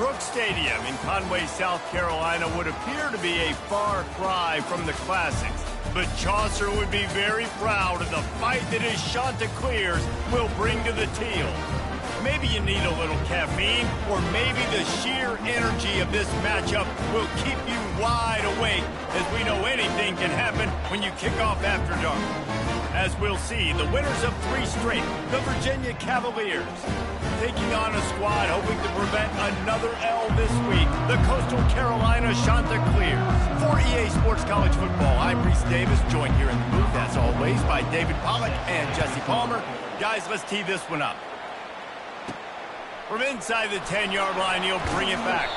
Brooks Stadium in Conway, South Carolina would appear to be a far cry from the classics, but Chaucer would be very proud of the fight that his Chanticleers will bring to the teal. Maybe you need a little caffeine, or maybe the sheer energy of this matchup will keep you wide awake, as we know anything can happen when you kick off after dark. As we'll see, the winners of 3 straight, the Virginia Cavaliers, taking on a squad hoping to prevent another L this week, the Coastal Carolina Chanticleers. For EA Sports College Football, I'm Reese Davis, joined here in the booth, as always, by David Pollack and Jesse Palmer. Guys, let's tee this one up. From inside the 10-yard line, he'll bring it back.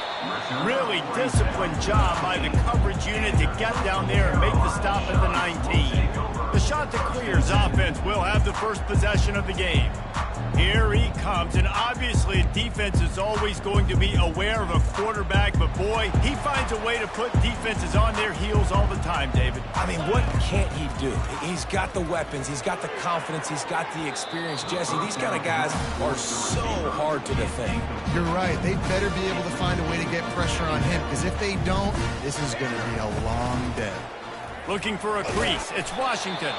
Really disciplined job by the coverage unit to get down there and make the stop at the 19. The Chanticleers offense will have the first possession of the game. Here he comes, and obviously defense is always going to be aware of a quarterback, but boy, he finds a way to put defenses on their heels all the time, David. I mean, what can't he do? He's got the weapons, he's got the confidence, he's got the experience. Jesse, these kind of guys are so hard to defend. You're right. They better be able to find a way to get pressure on him, because if they don't, this is going to be a long day. Looking for a crease. It's Washington.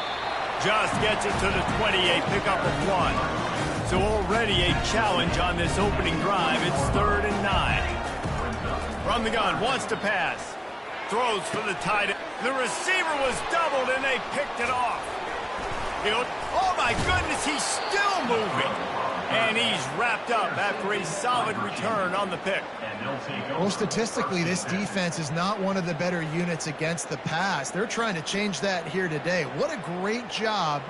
Just gets it to the 28, pickup of 1. So already a challenge on this opening drive. It's 3rd and 9. From the gun, wants to pass. Throws for the tight end. The receiver was doubled, and they picked it off. Oh, my goodness, he's still moving. And he's wrapped up after a solid return on the pick. Well, statistically, this defense is not one of the better units against the pass. They're trying to change that here today. What a great job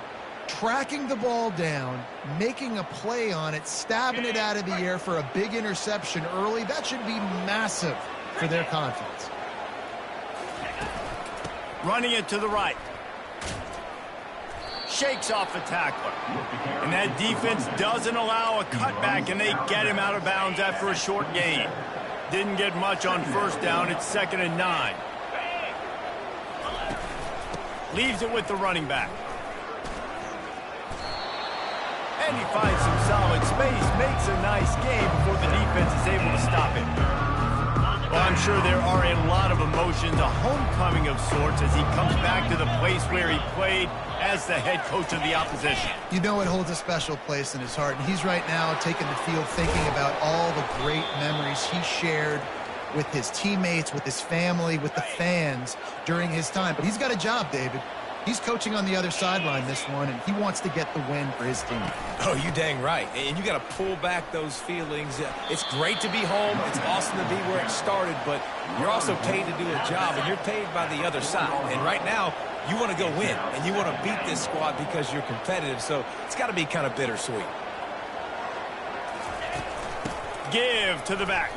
tracking the ball down, making a play on it, stabbing it out of the air for a big interception early. That should be massive for their confidence. Running it to the right. Shakes off a tackler. And that defense doesn't allow a cutback, and they get him out of bounds after a short gain. Didn't get much on first down. It's 2nd and 9. Leaves it with the running back. And he finds some solid space, makes a nice game before the defense is able to stop him. Well, I'm sure there are a lot of emotions, a homecoming of sorts, as he comes back to the place where he played as the head coach of the opposition. You know it holds a special place in his heart, and he's right now taking the field thinking about all the great memories he shared with his teammates, with his family, with the fans during his time. But he's got a job, David. He's coaching on the other sideline this one, and he wants to get the win for his team. Oh, you dang right. And you got to pull back those feelings. It's great to be home. It's awesome to be where it started, but you're also paid to do a job, and you're paid by the other side. And right now, you want to go win, and you want to beat this squad because you're competitive, so it's got to be kind of bittersweet. Give to the back.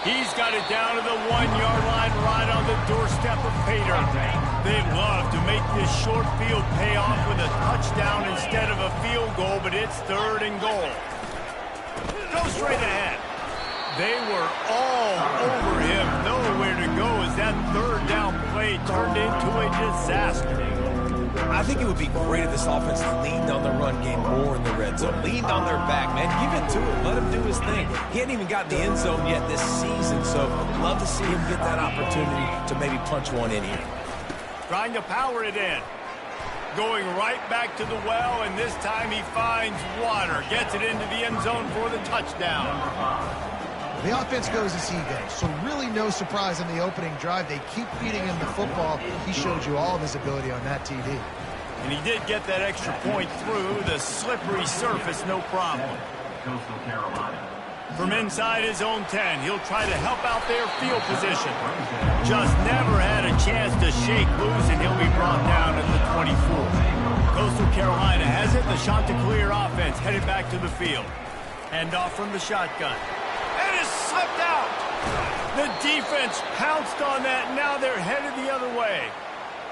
He's got it down to the 1-yard line, right on the doorstep of Pater. They'd love to make this short field pay off with a touchdown instead of a field goal, but it's 3rd and goal. Go straight ahead. They were all over him. Nowhere to go as that 3rd down play turned into a disaster. I think it would be great if this offense leaned on the run game more in the red zone. Leaned on their back, man. Give it to him. Let him do his thing. He hadn't even gotten the end zone yet this season, so love to see him get that opportunity to maybe punch one in here. Trying to power it in. Going right back to the well, and this time he finds water. Gets it into the end zone for the touchdown. The offense goes as he goes, so really no surprise in the opening drive. They keep feeding him the football. He showed you all of his ability on that TV. And he did get that extra point through the slippery surface, no problem. From inside his own 10, he'll try to help out their field position. Just never had a chance to shake loose, and he'll be brought down at the 24. Coastal Carolina has it. The Chanticleer offense headed back to the field. Hand off from the shotgun. And it's slipped out. The defense pounced on that. Now they're headed the other way.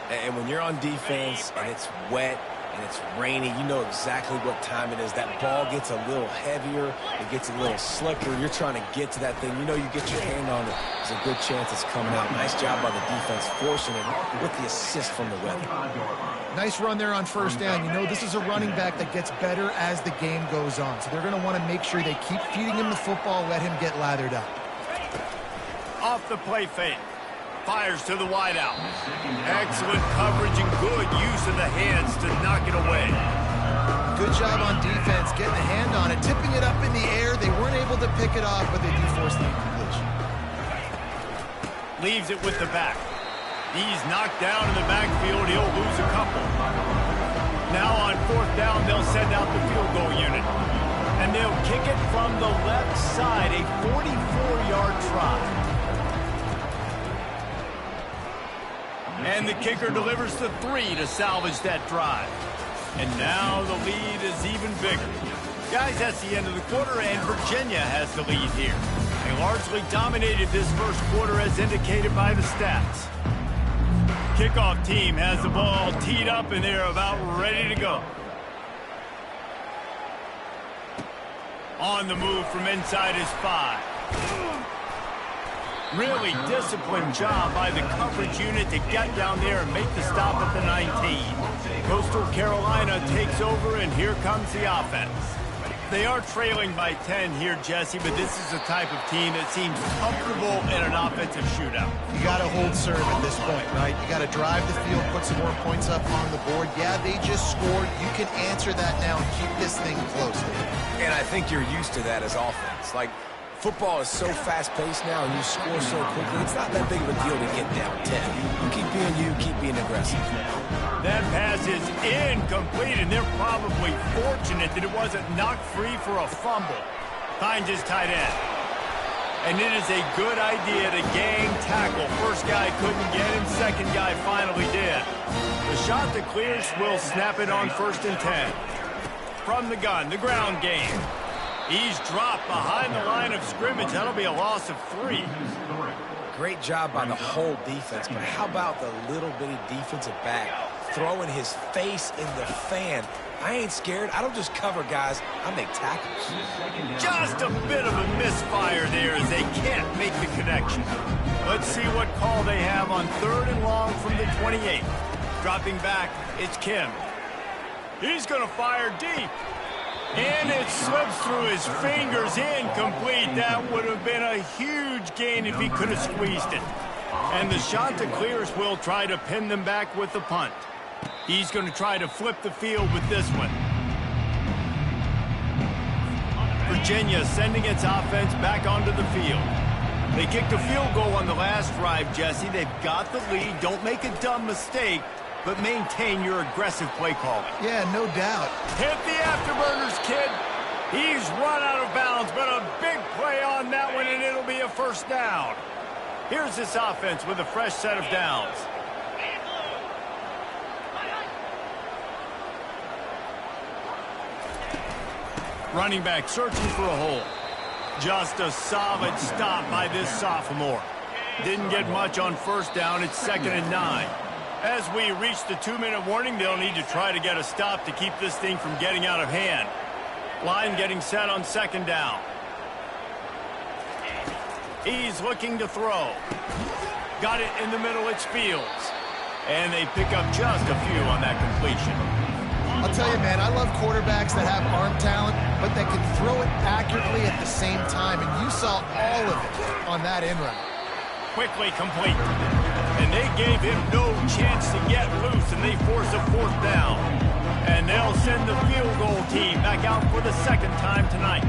And when you're on defense and it's wet and it's rainy, you know exactly what time it is. That ball gets a little heavier. It gets a little slicker. You're trying to get to that thing. You know you get your hand on it. There's a good chance it's coming out. Nice job by the defense forcing it with the assist from the weather. Nice run there on first down. You know, this is a running back that gets better as the game goes on. So they're going to want to make sure they keep feeding him the football, let him get lathered up. Off the play fake. Fires to the wideout. Excellent coverage and good use of the hands to knock it away. Good job on defense, getting a hand on it, tipping it up in the air. They weren't able to pick it off, but they do force the incompletion. Leaves it with the back. He's knocked down in the backfield. He'll lose a couple. Now on fourth down, they'll send out the field goal unit. And they'll kick it from the left side, a 44-yard try. And the kicker delivers the 3 to salvage that drive. And now the lead is even bigger. Guys, that's the end of the quarter, and Virginia has the lead here. They largely dominated this first quarter as indicated by the stats. Kickoff team has the ball teed up, and they're about ready to go. On the move from inside his 5. Really disciplined job by the coverage unit to get down there and make the stop at the 19. Coastal Carolina takes over, and here comes the offense. They are trailing by 10 here, Jesse, but this is the type of team that seems comfortable in an offensive shootout. You got to hold serve at this point, right? You got to drive the field, put some more points up on the board. Yeah, they just scored. You can answer that now and keep this thing close. And I think you're used to that as offense. Like, football is so fast-paced now, and you score so quickly, it's not that big of a deal to get down 10. You keep being you, keep being aggressive. That pass is incomplete, and they're probably fortunate that it wasn't knocked free for a fumble. Finds his tight end. And it is a good idea to gang tackle. First guy couldn't get him, second guy finally did. The shot that clears will snap it on 1st and 10. From the gun, the ground game. He's dropped behind the line of scrimmage. That'll be a loss of 3. Great job by the whole defense, but how about the little bitty defensive back throwing his face in the fan? I ain't scared. I don't just cover guys. I make tackles. Just a bit of a misfire there as they can't make the connection. Let's see what call they have on 3rd and long from the 28. Dropping back, it's Kim. He's going to fire deep. And it slips through his fingers, incomplete. That would have been a huge gain if he could have squeezed it. And the shot to clears will try to pin them back with the punt. He's going to try to flip the field with this one. Virginia sending its offense back onto the field. They kicked a field goal on the last drive, Jesse. They've got the lead. Don't make a dumb mistake, but maintain your aggressive play calling. Yeah, no doubt. Hit the afterburners, kid. He's run out of bounds, but a big play on that one, and it'll be a 1st down. Here's this offense with a fresh set of downs. Running back searching for a hole. Just a solid stop by this sophomore. Didn't get much on 1st down. It's 2nd and 9. As we reach the 2-minute warning, they'll need to try to get a stop to keep this thing from getting out of hand. Line getting set on 2nd down. He's looking to throw. Got it in the middle, it's Fields. And they pick up just a few on that completion. I'll tell you, man, I love quarterbacks that have arm talent, but that can throw it accurately at the same time. And you saw all of it on that in route. Quickly complete. And they gave him no chance to get loose, and they force a 4th down. And they'll send the field goal team back out for the 2nd time tonight.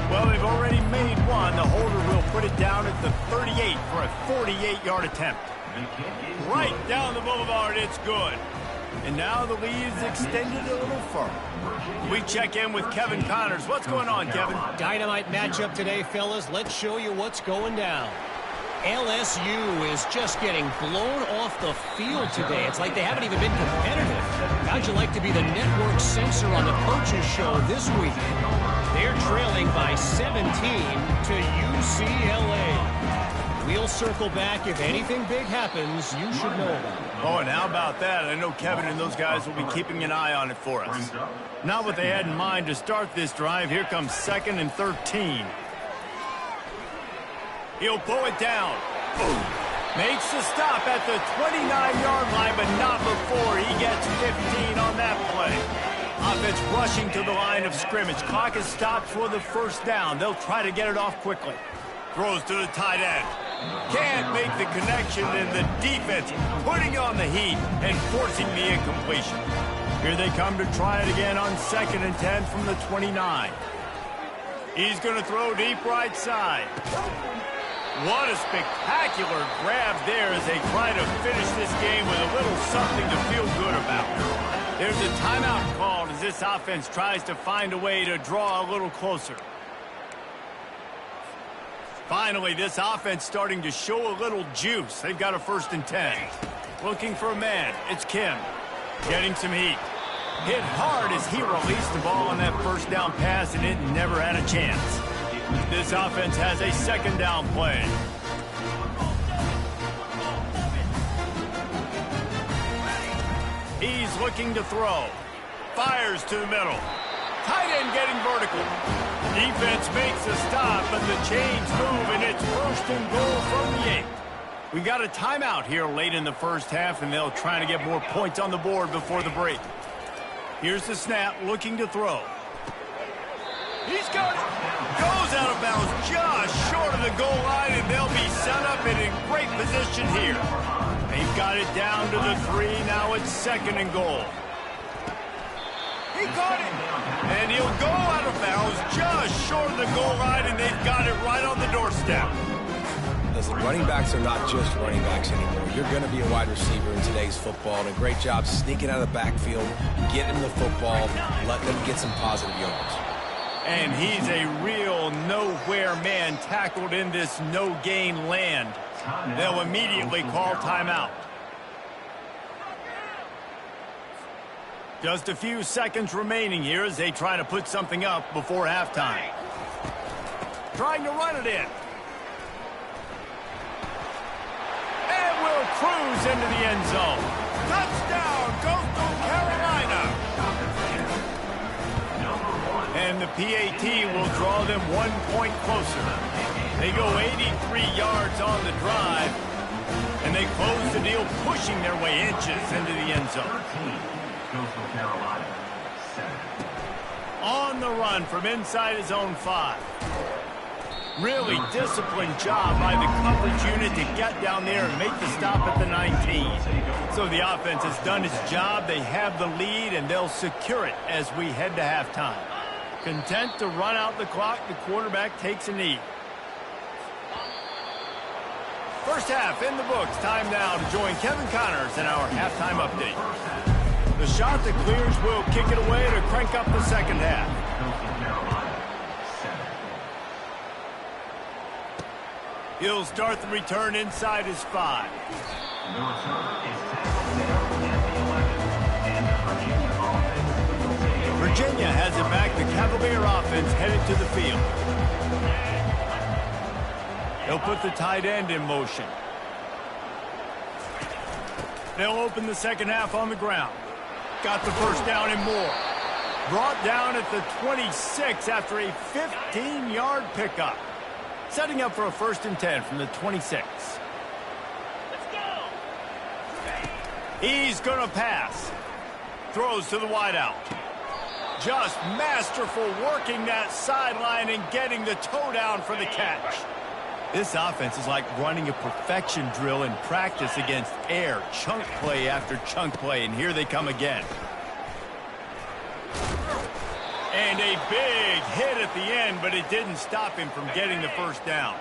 Well, they've already made one. The holder will put it down at the 38 for a 48-yard attempt. Right down the boulevard, it's good. And now the lead is extended a little further. We check in with Kevin Connors. What's going on, Kevin? Dynamite matchup today, fellas. Let's show you what's going down. LSU is just getting blown off the field today. It's like they haven't even been competitive. How'd you like to be the network censor on the coaches show this week? They're trailing by 17 to UCLA. We'll he'll circle back. If anything big happens, you should know about it. Oh, and how about that? I know Kevin and those guys will be keeping an eye on it for us. Not what they had in mind to start this drive. Here comes 2nd and 13. He'll pull it down. Boom. Makes the stop at the 29-yard line, but not before he gets 15 on that play. Offense rushing to the line of scrimmage. Clock is stopped for the first down. They'll try to get it off quickly. Throws to the tight end. Can't make the connection, and the defense putting on the heat and forcing the incompletion. Here they come to try it again on 2nd and 10 from the 29. He's going to throw deep right side. What a spectacular grab there as they try to finish this game with a little something to feel good about. There's a timeout called as this offense tries to find a way to draw a little closer. Finally, this offense starting to show a little juice. They've got a 1st and 10. Looking for a man. It's Kim. Getting some heat. Hit hard as he released the ball on that first down pass, and it never had a chance. This offense has a 2nd down play. He's looking to throw. Fires to the middle. Tight end getting vertical. Defense makes a stop, but the chains move, and it's 1st and goal from the 8. We've got a timeout here late in the first half, and they'll try to get more points on the board before the break. Here's the snap, looking to throw. He's got it. Goes out of bounds just short of the goal line, and they'll be set up and in great position here. They've got it down to the 3. Now it's 2nd and goal. He got it. And he'll go out of bounds just short of the goal line, and they've got it right on the doorstep. Listen, running backs are not just running backs anymore. You're going to be a wide receiver in today's football, and a great job sneaking out of the backfield, getting the football, letting them get some positive yards. And he's a real nowhere man tackled in this no-gain land. They'll immediately call timeout. Just a few seconds remaining here as they try to put something up before halftime. Trying to run it in. And will cruise into the end zone. Touchdown, Coastal Carolina. And the PAT will draw them 1 point closer. They go 83 yards on the drive, and they close the deal, pushing their way inches into the end zone. On the run from inside his own 5. Really disciplined job by the coverage unit to get down there and make the stop at the 19. So the offense has done its job. They have the lead, and they'll secure it as we head to halftime. Content to run out the clock, the quarterback takes a knee. First half in the books. Time now to join Kevin Connors in our halftime update. The shot that clears will kick it away to crank up the second half. He'll start the return inside his 5. Virginia has it back. The Cavalier offense headed to the field. They'll put the tight end in motion. They'll open the second half on the ground. Got the first down and more. Brought down at the 26 after a 15-yard pickup. Setting up for a 1st and 10 from the 26. Let's go. He's going to pass. Throws to the wideout. Just masterful working that sideline and getting the toe down for the catch. This offense is like running a perfection drill in practice against air. Chunk play after chunk play, and here they come again. And a big hit at the end, but it didn't stop him from getting the first down.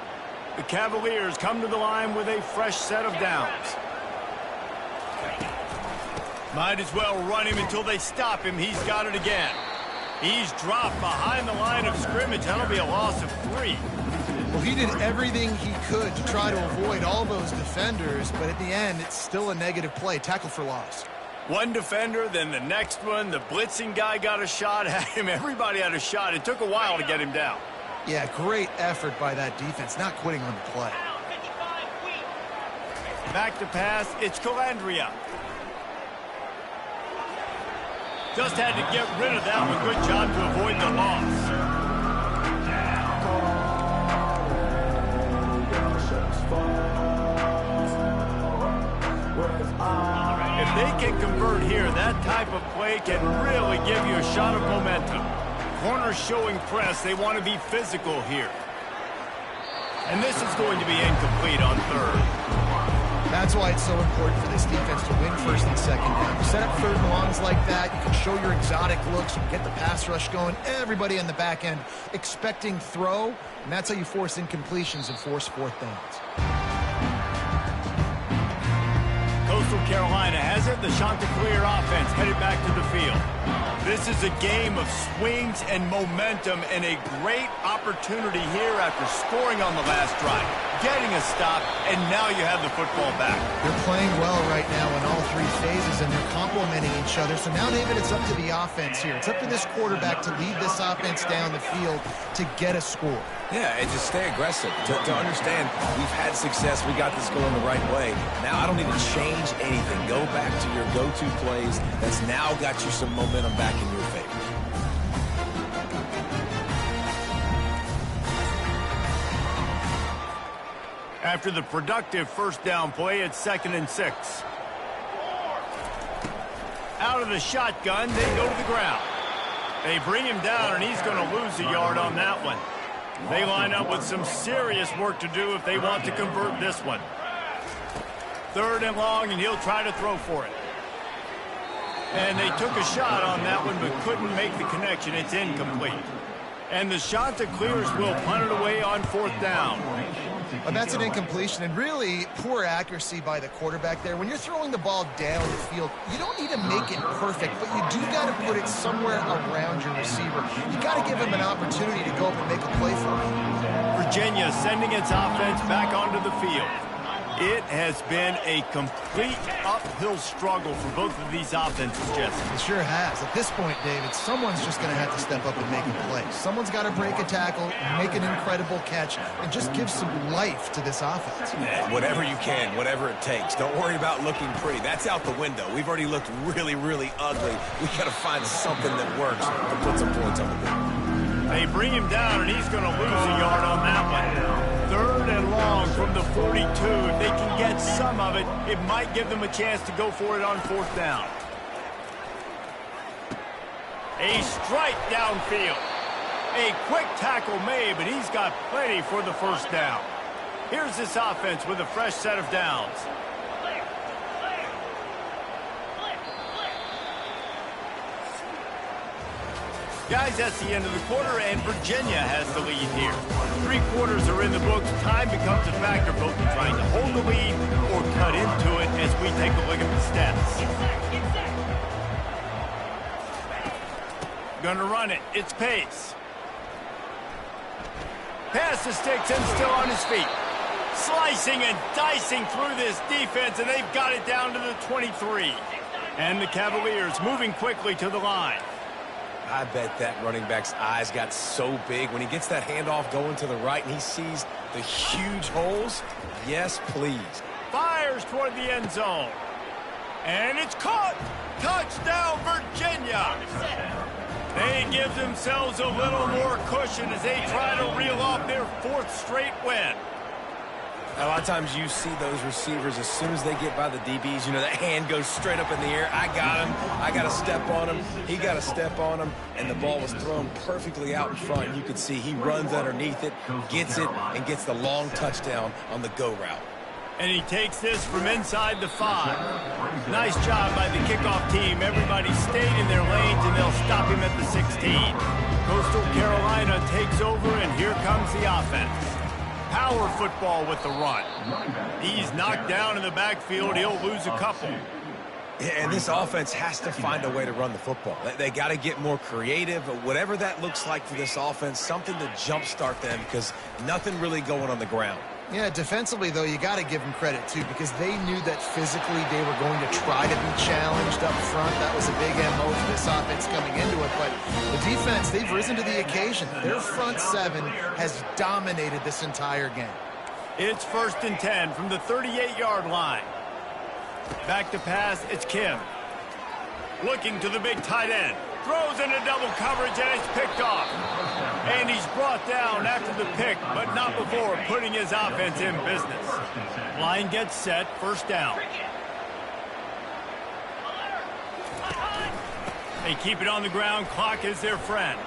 The Cavaliers come to the line with a fresh set of downs. Might as well run him until they stop him. He's got it again. He's dropped behind the line of scrimmage. That'll be a loss of 3. Well, he did everything he could to try to avoid all those defenders, but at the end, it's still a negative play. Tackle for loss. One defender, then the next one. The blitzing guy got a shot at him. Everybody had a shot. It took a while to get him down. Yeah, great effort by that defense, not quitting on the play. Back to pass, it's Calandria. Just had to get rid of that one. Good job to avoid the loss. If they can convert here, that type of play can really give you a shot of momentum. Corner showing press. They want to be physical here. And this is going to be incomplete on third. That's why it's so important for this defense to win first and second down. You set up third and longs like that, you can show your exotic looks, you can get the pass rush going, everybody on the back end expecting throw, and that's how you force incompletions and force fourth downs. Coastal Carolina has it. The Chanticleer offense headed back to the field. This is a game of swings and momentum and a great opportunity here after scoring on the last drive, getting a stop, and now you have the football back. They're playing well right now in all three phases, and they're complementing each other. So now, David, it's up to the offense here. It's up to this quarterback to lead this offense down the field to get a score. Yeah, and just stay aggressive. To understand, we've had success. We got this going the right way. Now I don't need to change anything. Go back to your go-to plays. That's now got you some momentum back in your favor. After the productive first down play, it's 2nd and 6. Out of the shotgun, they go to the ground. They bring him down, and he's going to lose a yard on that one. They line up with some serious work to do if they want to convert this one. 3rd and long, and he'll try to throw for it. And they took a shot on that one but couldn't make the connection. It's incomplete. And the Chanticleers will punt it away on 4th down. Well, that's an incompletion, and really poor accuracy by the quarterback there. When you're throwing the ball down the field, you don't need to make it perfect, but you do got to put it somewhere around your receiver. You got to give him an opportunity to go up and make a play for him. Virginia sending its offense back onto the field. It has been a complete uphill struggle for both of these offenses, Jesse. It sure has. At this point, David, someone's just going to have to step up and make a play. Someone's got to break a tackle, make an incredible catch, and just give some life to this offense. Whatever you can, whatever it takes. Don't worry about looking pretty. That's out the window. We've already looked really, really ugly. We got to find something that works to put some points on the board. They bring him down, and he's going to lose a yard on that one. 3rd and long from the 42. If they can get some of it, it might give them a chance to go for it on 4th down. A strike downfield. A quick tackle made, but he's got plenty for the first down. Here's this offense with a fresh set of downs. Guys, that's the end of the quarter, and Virginia has the lead here. 3 quarters are in the books. Time becomes a factor, both in trying to hold the lead or cut into it as we take a look at the stats. Gonna run it. It's Pace. Pass the sticks and still on his feet. Slicing and dicing through this defense, and they've got it down to the 23. And the Cavaliers moving quickly to the line. I bet that running back's eyes got so big when he gets that handoff going to the right and he sees the huge holes. Yes, please. Fires toward the end zone. And it's caught. Touchdown, Virginia. They give themselves a little more cushion as they try to reel off their 4th straight win. A lot of times you see those receivers, as soon as they get by the DBs, you know, that hand goes straight up in the air. I got him. I got to step on him. He got to step on him. And the ball was thrown perfectly out in front. You could see he runs underneath it, gets it, and gets the long touchdown on the go route. And he takes this from inside the 5. Nice job by the kickoff team. Everybody stayed in their lanes, and they'll stop him at the 16. Coastal Carolina takes over, and here comes the offense. Power football with the run. He's knocked down in the backfield. He'll lose a couple. And this offense has to find a way to run the football. They got to get more creative, whatever that looks like for this offense, something to jumpstart them because nothing really going on the ground. Yeah, defensively, though, you got to give them credit, too, because they knew that physically they were going to try to be challenged up front. That was a big MO for this offense coming into it. But the defense, they've risen to the occasion. Their front 7 has dominated this entire game. It's 1st and 10 from the 38-yard line. Back to pass, it's Kim. Looking to the big tight end. Throws into double coverage, and it's picked off. And he's brought down after the pick, but not before putting his offense in business. Line gets set, 1st down. They keep it on the ground. Clock is their friend.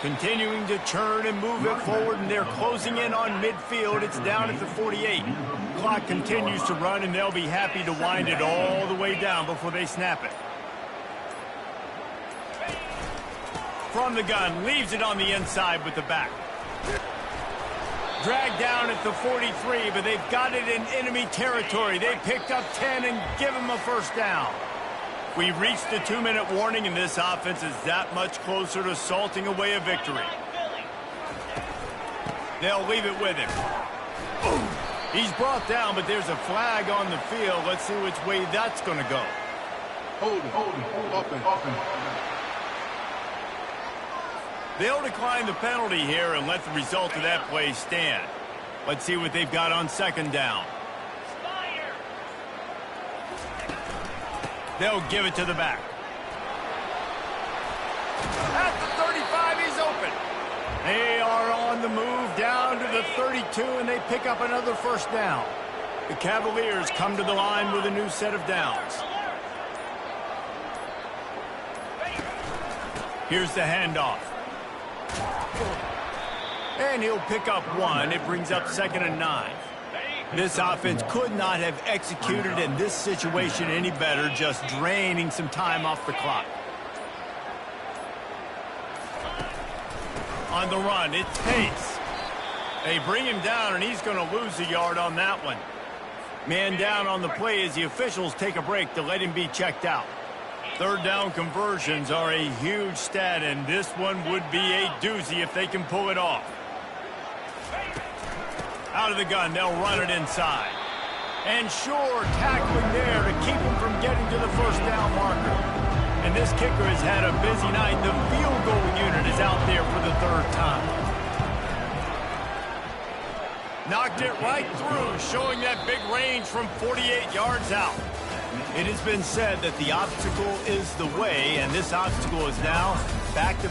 Continuing to churn and move it forward, and they're closing in on midfield. It's down at the 48. Clock continues to run, and they'll be happy to wind it all the way down before they snap it. From the gun, leaves it on the inside with the back. Dragged down at the 43, but they've got it in enemy territory. They picked up 10 and give them a 1st down. We've reached the 2-minute warning, and this offense is that much closer to salting away a victory. They'll leave it with him. He's brought down, but there's a flag on the field. Let's see which way that's going to go. Hold it. Open. They'll decline the penalty here and let the result of that play stand. Let's see what they've got on 2nd down. They'll give it to the back. At the 35, he's open. They are on the move down to the 32, and they pick up another 1st down. The Cavaliers come to the line with a new set of downs. Here's the handoff. And he'll pick up 1. It brings up 2nd and 9. This offense could not have executed in this situation any better, just draining some time off the clock. On the run, it's Pace. They bring him down, and he's going to lose a yard on that one. Man down on the play as the officials take a break to let him be checked out. 3rd down conversions are a huge stat, and this one would be a doozy if they can pull it off. Out of the gun, they'll run it inside. And sure, tackling there to keep him from getting to the 1st down marker. And this kicker has had a busy night. The field goal unit is out there for the 3rd time. Knocked it right through, showing that big range from 48 yards out. It has been said that the obstacle is the way, and this obstacle is now back to...